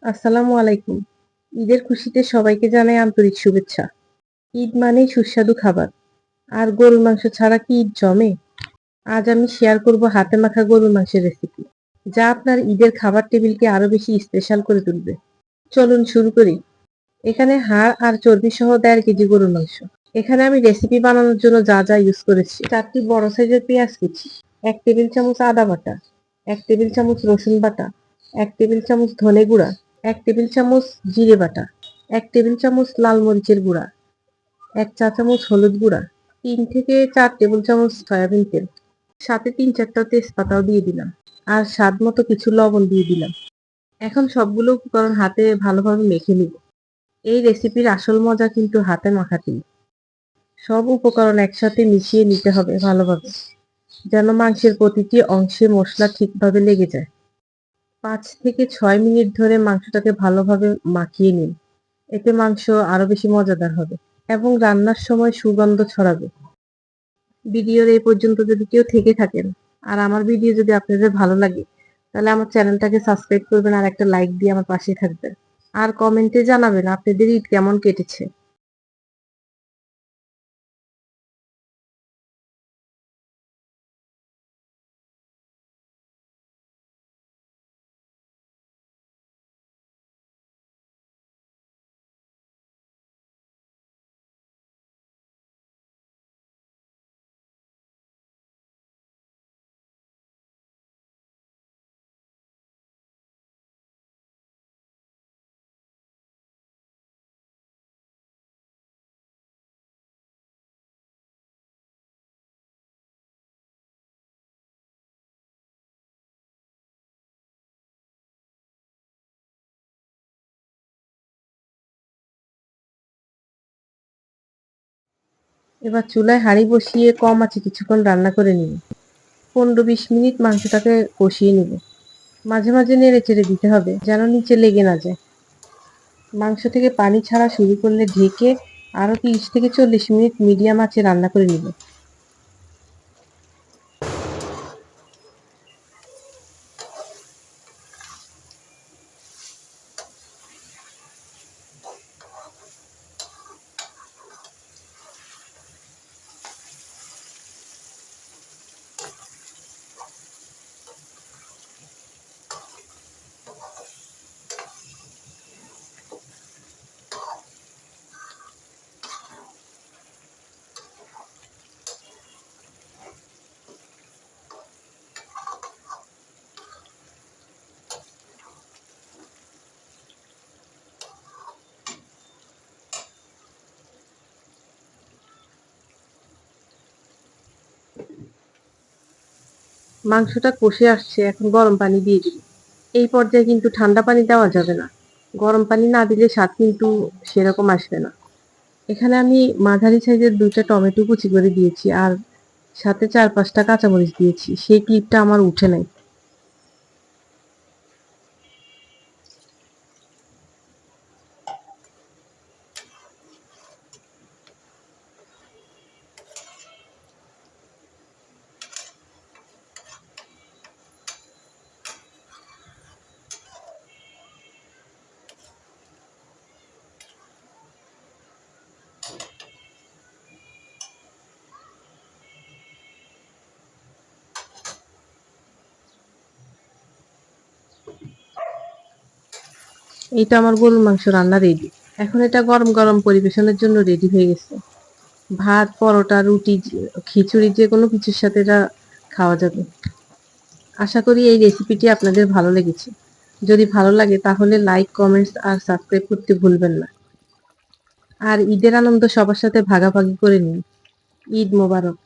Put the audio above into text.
আসসালামু আলাইকুম। ঈদের খুশিতে সবাইকে জানাই আন্তরিক শুভেচ্ছা। ঈদ মানেই সুস্বাদু খাবার। আর গরুর মাংস ছাড়া কি ঈদ জমে? আজ আমি শেয়ার করব হাতে মাখা গরুর মাংসের রেসিপি, যা আপনার ঈদের খাবার টেবিলকে আরো বেশি স্পেশাল করে তুলবে। চলুন শুরু করি। এখানে হাড় আর চর্বি সহ 1.5 কেজি গরুর মাংস। এখানে আমি রেসিপি বানানোর জন্য যা যা ইউজ করেছি: 4টি বড় সাইজের পেঁয়াজ কুচি, 1 টেবিল চামচ আদা বাটা, 1 টেবিল চামচ রসুন বাটা, 1 টেবিল চামচ ধনে গুঁড়া, 1 টেবিল চামচ জিরে বাটা, 1 টেবিল চামচ লাল মরিচের গুঁড়া, 1 চা চামচ হলুদ গুঁড়া, 3 থেকে 4 টেবিল চামচ সয়াবিন তেল, সাথে 3-4টা তেজপাতাও দিয়ে দিলাম, আর স্বাদ মতো কিছু লবণ দিয়ে দিলাম। এখন সবগুলো উপকরণ হাতে ভালোভাবে মেখে নিব। এই রেসিপির আসল মজা কিন্তু হাতে মাখাতেই। সব উপকরণ একসাথে মিশিয়ে নিতে হবে ভালোভাবে, যেন মাংসের প্রতিটি অংশে মশলা ঠিকভাবে লেগে যায়। 5 থেকে 6 মিনিট ধরে মাংসটাকে ভালোভাবে মাখিয়ে নিন। এতে মাংস আরো বেশি মজাদার হবে এবং রান্নার সময় সুগন্ধ ছড়াবে। ভিডিওর এই পর্যন্ত যদি কেউ থেকে থাকেন আর আমার ভিডিও যদি আপনাদের ভালো লাগে, তাহলে আমার চ্যানেলটাকে সাবস্ক্রাইব করবেন আর একটা লাইক দিয়ে আমার পাশে থাকবেন। আর কমেন্টে জানাবেন আপনাদের ঈদ কেমন কেটেছে। এবার চুলায় হাঁড়ি বসিয়ে কম আঁচে কিছুক্ষণ রান্না করে নিন। 15-20 মিনিট মাংসটাকে কষিয়ে নিব। মাঝে মাঝে নেড়ে চেড়ে দিতে হবে যেন নিচে লেগে না যায়। মাংস থেকে পানি ছাড়া শুরু করলে ঢেকে আরো 30 থেকে 40 মিনিট মিডিয়াম আঁচে রান্না করে নিব। মাংসটা কষে আসছে, এখন গরম পানি দিয়ে দিব। এই পর্যায়ে কিন্তু ঠান্ডা পানি দেওয়া যাবে না। গরম পানি না দিলে স্বাদ কিন্তু সেরকম আসবে না। এখানে আমি মাঝারি সাইজের 2টা টমেটো কুচি করে দিয়েছি আর সাথে 4-5টা কাঁচামরিচ দিয়েছি। সেই ক্লিপটা আমার উঠে নাই। এইটা আমার গরুর মাংস রান্না রেডি। এখন এটা গরম গরম পরিবেশনের জন্য রেডি হয়ে গেছে। ভাত, পরোটা, রুটি, খিচুড়ি যেকোনো কিছুর সাথে এটা খাওয়া যাবে। আশা করি এই রেসিপিটি আপনাদের ভালো লেগেছে। যদি ভালো লাগে তাহলে লাইক, কমেন্টস আর সাবস্ক্রাইব করতে ভুলবেন না। আর ঈদের আনন্দ সবার সাথে ভাগাভাগি করে নিন। ঈদ মোবারক।